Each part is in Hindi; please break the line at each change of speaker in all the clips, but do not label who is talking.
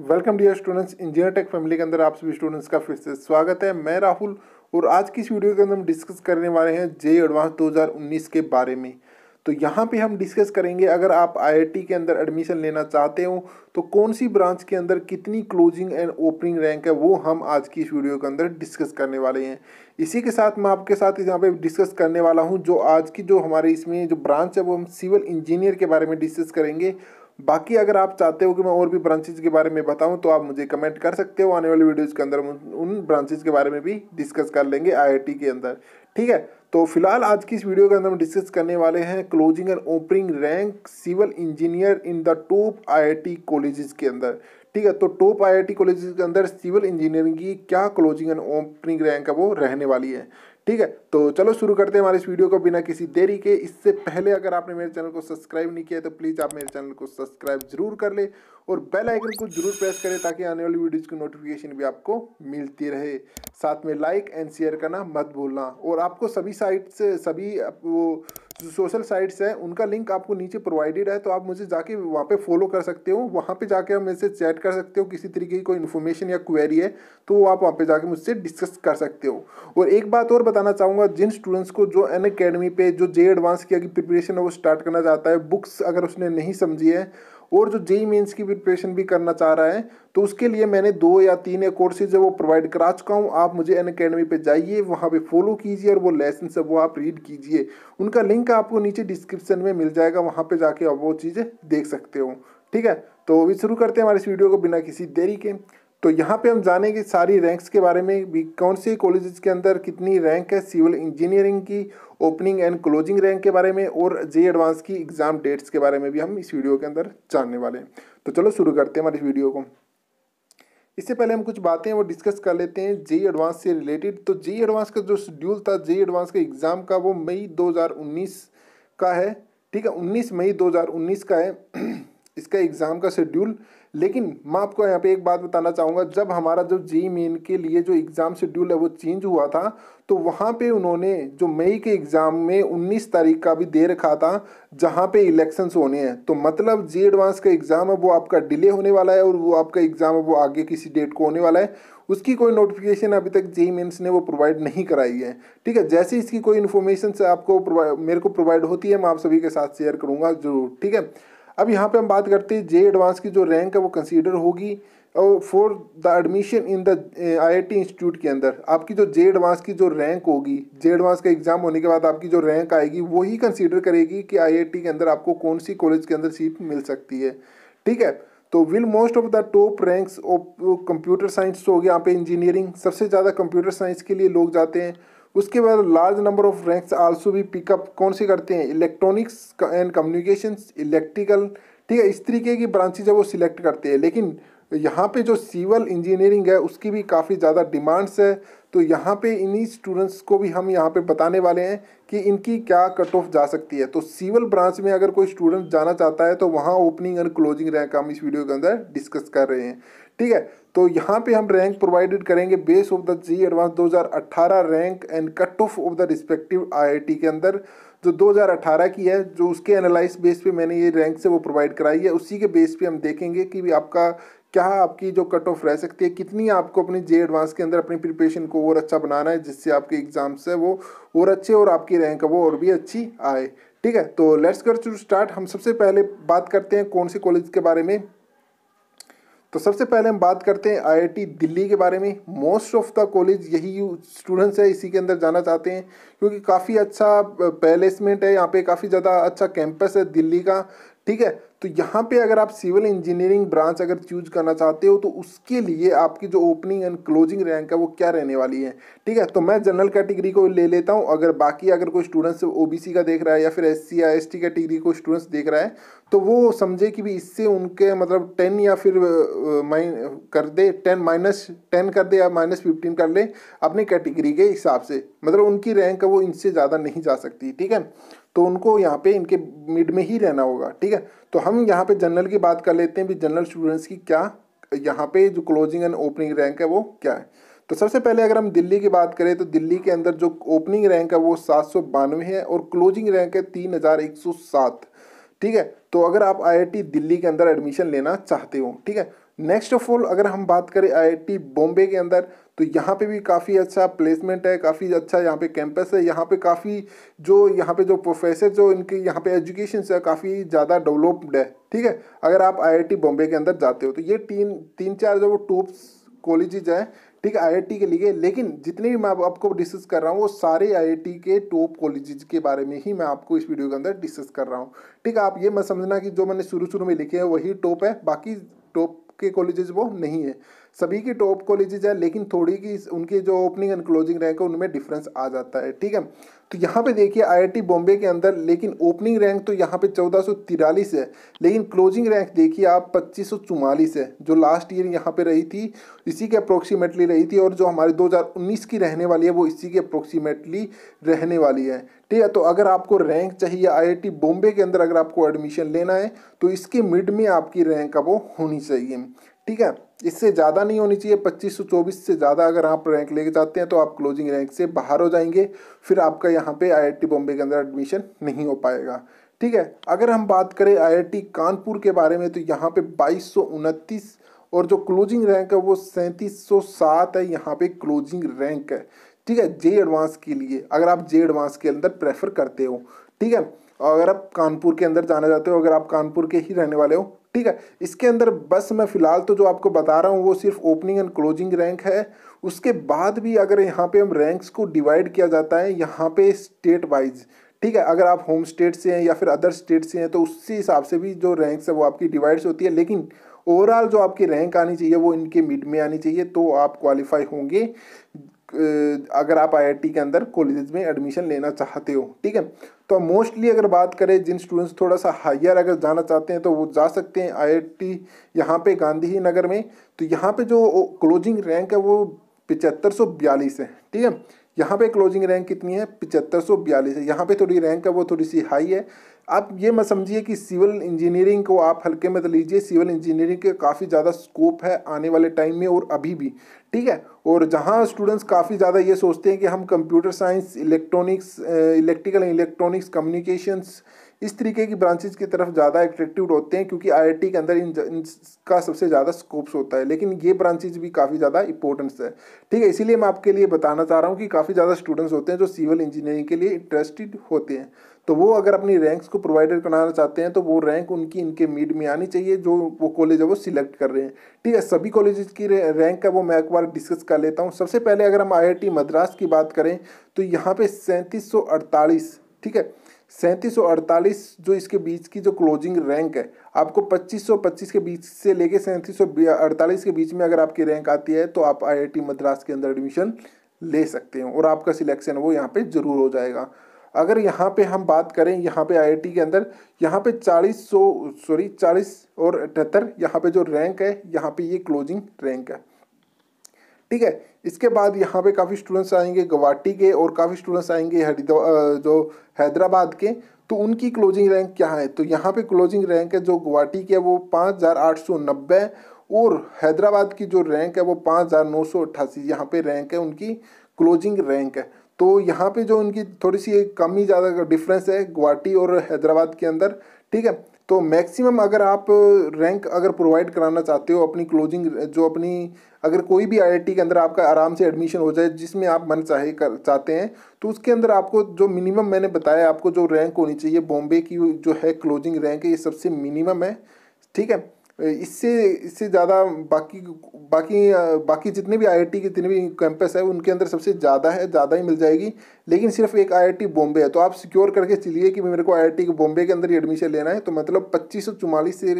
Welcome dear students, engineer tech family के अंदर आप सभी स्टूडेंट्स का फिर से स्वागत है। मैं राहुल और आज की इस वीडियो के अंदर हम डिस्कस करने वाले हैं जेईई एडवांस 2019 के बारे में। तो यहाँ पे हम डिस्कस करेंगे अगर आप आईआईटी के अंदर एडमिशन लेना चाहते हो तो कौन सी ब्रांच के अंदर कितनी क्लोजिंग एंड ओपनिंग रैंक है, वो हम आज की इस वीडियो के अंदर डिस्कस करने वाले हैं। इसी के साथ मैं आपके साथ यहाँ पे डिस्कस करने वाला हूँ जो आज की जो हमारे इसमें जो ब्रांच है वो हम सिविल इंजीनियर के बारे में डिस्कस करेंगे। बाकी अगर आप चाहते हो कि मैं और भी ब्रांचेज के बारे में बताऊं तो आप मुझे कमेंट कर सकते हो। आने वाली वीडियोस के अंदर हम उन ब्रांचेज के बारे में भी डिस्कस कर लेंगे आईआईटी के अंदर। ठीक है, तो फिलहाल आज की इस वीडियो के अंदर हम डिस्कस करने वाले हैं closing and opening rank civil engineer in the top IIT colleges के अंदर। ठीक है, तो टॉप आईआईटी कॉलेजेस के अंदर सिविल इंजीनियरिंग की क्या क्लोजिंग एंड ओपनिंग रैंक है वो रहने वाली है। ठीक है, तो चलो शुरू करते हैं हमारे इस वीडियो को बिना किसी देरी के। इससे पहले अगर आपने मेरे चैनल को सब्सक्राइब नहीं किया है तो प्लीज़ आप मेरे चैनल को सब्सक्राइब जरूर कर ले और बेल आइकन को जरूर प्रेस करें ताकि आने वाली वीडियोज़ की नोटिफिकेशन भी आपको मिलती रहे। साथ में लाइक एंड शेयर करना मत भूलना। और आपको सभी साइट्स सभी वो जो सोशल साइट्स हैं उनका लिंक आपको नीचे प्रोवाइडेड है, तो आप मुझे जाके वहाँ पे फॉलो कर सकते हो। वहाँ पे जाके आप मेरे से चैट कर सकते हो, किसी तरीके की कोई इन्फॉर्मेशन या क्वेरी है तो आप वहाँ पे जाके मुझसे डिस्कस कर सकते हो। और एक बात और बताना चाहूँगा, जिन स्टूडेंट्स को जो अनअकैडमी पे जो जेईई एडवांस की प्रिपरेशन है वो स्टार्ट करना चाहता है, बुक्स अगर उसने नहीं समझी है और जो जेईई मेंस की प्रिपरेशन भी करना चाह रहा है तो उसके लिए मैंने 2 या 3 कोर्सेज है वो प्रोवाइड करा चुका हूँ। आप मुझे अनअकैडमी पे जाइए, वहाँ पे फॉलो कीजिए और वो लेसन है वो आप रीड कीजिए। उनका लिंक आपको नीचे डिस्क्रिप्शन में मिल जाएगा, वहाँ पे जाके आप वो चीज़ें देख सकते हो। ठीक है, तो अभी शुरू करते हैं हमारे इस वीडियो को बिना किसी देरी के। तो यहाँ पे हम जानेंगे सारी रैंक्स के बारे में भी, कौन से कॉलेजेस के अंदर कितनी रैंक है सिविल इंजीनियरिंग की, ओपनिंग एंड क्लोजिंग रैंक के बारे में और जेईई एडवांस की एग्जाम डेट्स के बारे में भी हम इस वीडियो के अंदर जानने वाले हैं। तो चलो शुरू करते हैं हमारी इस वीडियो को। इससे पहले हम कुछ बातें वो डिस्कस कर लेते हैं जेईई एडवांस से रिलेटेड। तो जेईई एडवांस का जो शेड्यूल था जेईई एडवांस के एग्ज़ाम का वो मई 2019 का है। ठीक है, 19 मई 2019 का है इसका एग्ज़ाम का शेड्यूल। लेकिन मैं आपको यहाँ पे एक बात बताना चाहूँगा, जब हमारा जो जेईई मेन के लिए जो एग्ज़ाम शेड्यूल है वो चेंज हुआ था तो वहाँ पे उन्होंने जो मई के एग्ज़ाम में 19 तारीख का भी दे रखा था जहाँ पे इलेक्शंस होने हैं। तो मतलब जेईई एडवांस का एग्ज़ाम है वो आपका डिले होने वाला है और वो आपका एग्ज़ाम है वो आगे किसी डेट को होने वाला है। उसकी कोई नोटिफिकेशन अभी तक जेईई मेंस ने वो प्रोवाइड नहीं कराई है। ठीक है, जैसे इसकी कोई इन्फॉर्मेशन से आपको मेरे को प्रोवाइड होती है मैं आप सभी के साथ शेयर करूँगा जरूर। ठीक है, अब यहाँ पे हम बात करते हैं जेईई एडवांस की जो रैंक है वो कंसीडर होगी और for the admission in the IIT institute के अंदर आपकी जो जेईई एडवांस की जो रैंक होगी, जेईई एडवांस का एग्जाम होने के बाद आपकी जो रैंक आएगी वही कंसीडर करेगी कि आईआईटी के अंदर आपको कौन सी कॉलेज के अंदर सीट मिल सकती है। ठीक है, तो will most of the top ranks of computer science हो गया यहाँ पे इंजीनियरिंग, सबसे ज़्यादा कंप्यूटर साइंस के लिए लोग जाते हैं। उसके बाद large number of ranks also भी पिकअप कौन सी करते हैं, इलेक्ट्रॉनिक्स एंड कम्युनिकेशंस, इलेक्ट्रिकल। ठीक है, इस तरीके की ब्रांचेज है वो सिलेक्ट करते हैं। लेकिन यहाँ पे जो सिविल इंजीनियरिंग है उसकी भी काफ़ी ज़्यादा डिमांड्स है, तो यहाँ पे इन्हीं स्टूडेंट्स को भी हम यहाँ पे बताने वाले हैं कि इनकी क्या कट ऑफ जा सकती है। तो सिविल ब्रांच में अगर कोई स्टूडेंट जाना चाहता है तो वहाँ ओपनिंग एंड क्लोजिंग रैंक हम इस वीडियो के अंदर डिस्कस कर रहे हैं। ठीक है, तो यहाँ पे हम रैंक प्रोवाइडेड करेंगे base of the JEE advance 2018 rank and cut off the respective IIT के अंदर जो 2018 की है, जो उसके एनालाइज बेस पे मैंने ये रैंक से वो प्रोवाइड कराई है, उसी के बेस पे हम देखेंगे कि भी आपका क्या आपकी जो कट ऑफ रह सकती है, कितनी आपको अपनी जेईई एडवांस के अंदर अपनी प्रिपरेशन को और अच्छा बनाना है जिससे आपके एग्जाम्स है वो और अच्छे और आपकी रैंक है वो और भी अच्छी आए। ठीक है, तो लेट्स गेट टू स्टार्ट। हम सबसे पहले बात करते हैं कौन से कॉलेज के बारे में। तो सबसे पहले हम बात करते हैं आईआईटी दिल्ली के बारे में। मोस्ट ऑफ द कॉलेज यही स्टूडेंट्स है इसी के अंदर जाना चाहते हैं क्योंकि काफ़ी अच्छा प्लेसमेंट है यहाँ पे, काफ़ी ज़्यादा अच्छा कैंपस है दिल्ली का। ठीक है, तो यहाँ पे अगर आप सिविल इंजीनियरिंग ब्रांच अगर चूज करना चाहते हो तो उसके लिए आपकी जो ओपनिंग एंड क्लोजिंग रैंक है वो क्या रहने वाली है। ठीक है, तो मैं जनरल कैटेगरी को ले लेता हूँ। अगर कोई स्टूडेंट्स ओबीसी का देख रहा है या फिर एससी या एसटी कैटेगरी को स्टूडेंट्स देख रहा है तो वो समझे कि भी इससे उनके मतलब 10 या फिर कर दे 10 कर दे या -15 कर ले अपनी कैटेगरी के हिसाब से, मतलब उनकी रैंक है वो इनसे ज़्यादा नहीं जा सकती। ठीक है, तो उनको यहाँ पे इनके मिड में ही रहना होगा। ठीक है, तो हम यहाँ पे जनरल की बात कर लेते हैं भी जनरल स्टूडेंट्स की क्या यहाँ पे जो क्लोजिंग एंड ओपनिंग रैंक है वो क्या है। तो सबसे पहले अगर हम दिल्ली की बात करें तो दिल्ली के अंदर जो ओपनिंग रैंक है वो 792 है और क्लोजिंग रैंक है 3107। ठीक है, तो अगर आप आईआईटी दिल्ली के अंदर एडमिशन लेना चाहते हो, ठीक है, नेक्स्ट ऑफ ऑल अगर हम बात करें आईआईटी बॉम्बे के अंदर, तो यहाँ पे भी काफ़ी अच्छा प्लेसमेंट है, काफ़ी अच्छा यहाँ पे कैंपस है। यहाँ पे काफ़ी यहाँ पे जो प्रोफेसर जो इनके यहाँ पे एजुकेशन है काफ़ी ज़्यादा डेवलप्ड है। ठीक है, अगर आप आईआईटी बॉम्बे के अंदर जाते हो तो ये तीन चार जो वो टॉप कॉलेजेज हैं, ठीक है, आईआईटी के लिए। लेकिन जितने भी मैं आपको डिस्कस कर रहा हूँ वो सारे आईआईटी के टॉप कॉलेजेस के बारे में ही मैं आपको इस वीडियो के अंदर डिस्कस कर रहा हूँ। ठीक है, आप ये मत समझना कि जो मैंने शुरू में लिखे हैं वही टॉप है, बाकी टॉप के कॉलेजेस वो नहीं है। सभी के टॉप कॉलेजेस है, लेकिन थोड़ी की उनके जो ओपनिंग एंड क्लोजिंग रैंक है उनमें डिफरेंस आ जाता है। ठीक है, तो यहाँ पे देखिए आईआईटी बॉम्बे के अंदर लेकिन ओपनिंग रैंक तो यहाँ पे 1443 है, लेकिन क्लोजिंग रैंक देखिए आप 2544 है, जो लास्ट ईयर यहाँ पे रही थी इसी के अप्रोक्सीमेटली रही थी, और जो हमारे 2019 की रहने वाली है वो इसी के अप्रोक्सीमेटली रहने वाली है। ठीक है, तो अगर आपको रैंक चाहिए आईआईटी बॉम्बे के अंदर, अगर आपको एडमिशन लेना है तो इसके मिड में आपकी रैंक वो होनी चाहिए। ठीक है, इससे ज़्यादा नहीं होनी चाहिए। 2524 से ज़्यादा अगर आप रैंक लेके जाते हैं तो आप क्लोजिंग रैंक से बाहर हो जाएंगे, फिर आपका यहाँ पे आईआईटी बॉम्बे के अंदर एडमिशन नहीं हो पाएगा। ठीक है, अगर हम बात करें आईआईटी कानपुर के बारे में तो यहाँ पे 2229 और जो क्लोजिंग रैंक है वो 3707 है, यहाँ पे क्लोजिंग रैंक है। ठीक है, जे एडवांस के लिए, अगर आप जे एडवांस के अंदर प्रेफर करते हो। ठीक है, अगर आप कानपुर के अंदर जाना चाहते हो, अगर आप कानपुर के ही रहने वाले हो। ठीक है, इसके अंदर बस मैं फिलहाल तो जो आपको बता रहा हूँ वो सिर्फ ओपनिंग एंड क्लोजिंग रैंक है। उसके बाद भी अगर यहाँ पे हम रैंक्स को डिवाइड किया जाता है यहाँ पे स्टेट वाइज। ठीक है, अगर आप होम स्टेट से हैं या फिर अदर स्टेट से हैं तो उसी हिसाब से भी जो रैंक्स है वो आपकी डिवाइड्स होती है, लेकिन ओवरऑल जो आपकी रैंक आनी चाहिए वो इनके मिड में आनी चाहिए, तो आप क्वालिफाई होंगे अगर आप आईआईटी के अंदर कॉलेजेस में एडमिशन लेना चाहते हो। ठीक है, तो मोस्टली अगर बात करें जिन स्टूडेंट्स थोड़ा सा हायर अगर जाना चाहते हैं तो वो जा सकते हैं आईआईटी यहाँ पे गांधी ही नगर में। तो यहाँ पे जो क्लोजिंग रैंक है वो 7542 है। ठीक है, यहाँ पे क्लोजिंग रैंक कितनी है? 7542 है। यहाँ पे थोड़ी रैंक है वो थोड़ी सी हाई है। आप ये मत समझिए कि सिविल इंजीनियरिंग को आप हल्के में लीजिए, सिविल इंजीनियरिंग के काफ़ी ज़्यादा स्कोप है आने वाले टाइम में और अभी भी। ठीक है, और जहाँ स्टूडेंट्स काफ़ी ज़्यादा ये सोचते हैं कि हम computer science, electronics, electrical electronics, communications, इस तरीके की ब्रांचेज की तरफ ज़्यादा अट्रैक्टिव होते हैं, क्योंकि आईआईटी के अंदर इनका सबसे ज़्यादा स्कोप्स होता है। लेकिन ये ब्रांचेज भी काफ़ी ज़्यादा इंपॉर्टेंस है। ठीक है, इसीलिए मैं आपके लिए बताना चाह रहा हूँ कि काफ़ी ज़्यादा स्टूडेंट्स होते हैं जो सिविल इंजीनियरिंग के लिए इंटरेस्टेड होते हैं, तो वो अगर अपनी रैंक्स को प्रोवाइडेड कराना चाहते हैं तो वो रैंक उनकी इनके मिड में आनी चाहिए जो वो कॉलेज है वो सिलेक्ट कर रहे हैं। ठीक है, सभी कॉलेजेस की रैंक है वो मैं एक बार डिस्कस कर लेता हूँ। सबसे पहले अगर हम आईआईटी मद्रास की बात करें तो यहाँ पे 3748, ठीक है, 3748 जो इसके बीच की जो क्लोजिंग रैंक है, आपको 2525 के बीच से लेके 3748 के बीच में अगर आपकी रैंक आती है तो आप आईआईटी मद्रास के अंदर एडमिशन ले सकते हो और आपका सिलेक्शन वो यहाँ पे जरूर हो जाएगा। अगर यहाँ पे हम बात करें यहाँ पे आईआईटी के अंदर यहाँ पे 40 और 78 यहाँ पे जो रैंक है यहाँ पे ये क्लोजिंग रैंक है। ठीक है, इसके बाद यहाँ पे काफ़ी स्टूडेंट्स आएंगे गुवाहाटी के और काफ़ी स्टूडेंट्स आएंगे जो हैदराबाद के, तो उनकी क्लोजिंग रैंक क्या है? तो यहाँ पे क्लोजिंग रैंक है जो गुवाहाटी के है वो 5890 और हैदराबाद की जो रैंक है वो 5988, यहाँ पे रैंक है उनकी क्लोजिंग रैंक है। तो यहाँ पे जो उनकी थोड़ी सी कम ही ज़्यादा डिफरेंस है गुवाहाटी और हैदराबाद के अंदर। ठीक है, तो मैक्सिमम अगर आप रैंक अगर प्रोवाइड कराना चाहते हो अपनी क्लोजिंग जो अपनी, अगर कोई भी आईआईटी के अंदर आपका आराम से एडमिशन हो जाए जिसमें आप मन चाहते हैं, तो उसके अंदर आपको जो मिनिमम मैंने बताया आपको जो रैंक होनी चाहिए बॉम्बे की जो है क्लोजिंग रैंक है, ये सबसे मिनिमम है। ठीक है, इससे ज़्यादा बाकी जितने भी आईआईटी के जितने भी कैंपस है उनके अंदर सबसे ज़्यादा ही मिल जाएगी, लेकिन सिर्फ एक आईआईटी बॉम्बे है। तो आप सिक्योर करके चलिए कि मेरे को आईआईटी के बॉम्बे के अंदर ही एडमिशन लेना है, तो मतलब 2544 से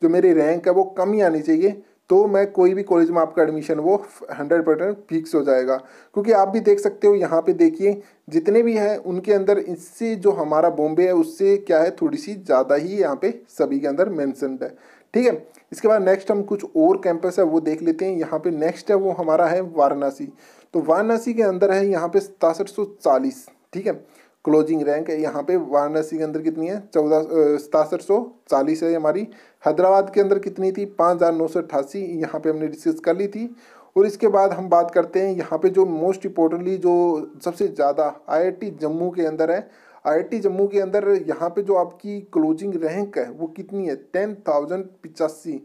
जो मेरी रैंक है वो कम ही आनी चाहिए, तो मैं कोई भी कॉलेज में आपका एडमिशन वो 100% फिक्स हो जाएगा। क्योंकि आप भी देख सकते हो यहाँ पे देखिए जितने भी हैं उनके अंदर इससे जो हमारा बॉम्बे है उससे क्या है थोड़ी सी ज़्यादा ही यहाँ पे सभी के अंदर मेंशन्ड है। ठीक है, इसके बाद नेक्स्ट हम कुछ और कैंपस है वो देख लेते हैं। यहाँ पे नेक्स्ट है वो हमारा है वाराणसी। तो वाराणसी के अंदर है यहाँ पे 6740, ठीक है, क्लोजिंग रैंक है। यहाँ पे वाराणसी के अंदर कितनी है? 6740 है हमारी। हैदराबाद के अंदर कितनी थी? 5988, यहाँ पे हमने डिस्कस कर ली थी। और इसके बाद हम बात करते हैं यहाँ पे जो मोस्ट इम्पोर्टेंटली जो सबसे ज़्यादा आईआईटी जम्मू के अंदर है। आईआईटी जम्मू के अंदर यहाँ पे जो आपकी क्लोजिंग रैंक है वो कितनी है? 10,085।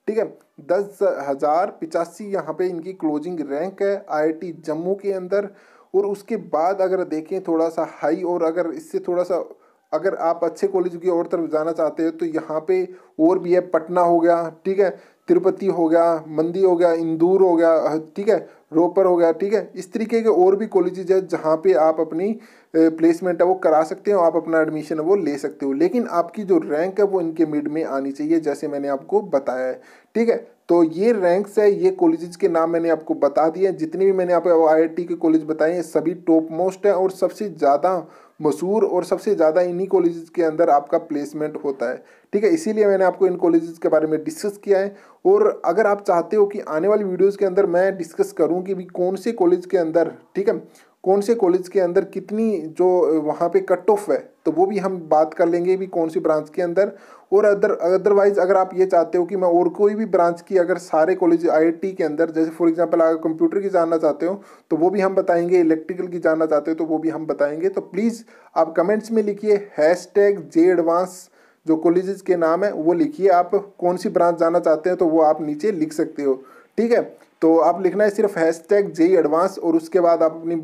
ठीक है। 10,085 यहाँ पे इनकी क्लोजिंग रैंक है IIT जम्मू के अंदर। और उसके बाद अगर देखें थोड़ा सा हाई, और अगर इससे थोड़ा सा अगर आप अच्छे कॉलेज की और तरफ जाना चाहते हो तो यहाँ पे और भी है, पटना हो गया, ठीक है, तिरुपति हो गया, मंडी हो गया, इंदौर हो गया, ठीक है, रोपर हो गया, ठीक है। इस तरीके के और भी कॉलेजेज है जहाँ पे आप अपनी प्लेसमेंट है वो करा सकते हो, आप अपना एडमिशन है वो ले सकते हो। लेकिन आपकी जो रैंक है वो इनके मिड में आनी चाहिए, जैसे मैंने आपको बताया है, ठीक है। तो ये रैंक्स है, ये कॉलेजेस के नाम मैंने आपको बता दिए। जितने भी मैंने आपको IIT के कॉलेज बताए हैं सभी टॉप मोस्ट है और सबसे ज़्यादा मशहूर और सबसे ज़्यादा इन्हीं कॉलेजेस के अंदर आपका प्लेसमेंट होता है, ठीक है। इसीलिए मैंने आपको इन कॉलेजेस के बारे में डिस्कस किया है। और अगर आप चाहते हो कि आने वाली वीडियोज़ के अंदर मैं डिस्कस करूँ कि भी कौन से कॉलेज के अंदर, ठीक है, कौन से कॉलेज के अंदर कितनी जो वहाँ पे कट ऑफ है, तो वो भी हम बात कर लेंगे भी कौन सी ब्रांच के अंदर। और अदरवाइज अगर आप ये चाहते हो कि मैं और कोई भी ब्रांच की अगर सारे कॉलेज IIT के अंदर, जैसे फॉर एग्जांपल अगर कंप्यूटर की जानना चाहते हो तो वो भी हम बताएंगे, इलेक्ट्रिकल की जानना चाहते हो तो वो भी हम बताएंगे। तो प्लीज़ आप कमेंट्स में लिखिए #J Advance, जो कॉलेजेस के नाम है वो लिखिए। आप कौन सी ब्रांच जाना चाहते हैं तो वो आप नीचे लिख सकते हो, ठीक है। तो आप लिखना है सिर्फ #J Advance, और उसके बाद आप अपनी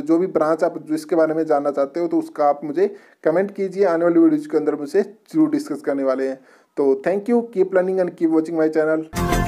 जो भी ब्रांच आप जिसके बारे में जानना चाहते हो तो उसका आप मुझे कमेंट कीजिए। आने वाली वीडियोज के अंदर मुझसे जरूर डिस्कस करने वाले हैं। तो thank you, keep learning and keep watching my channel.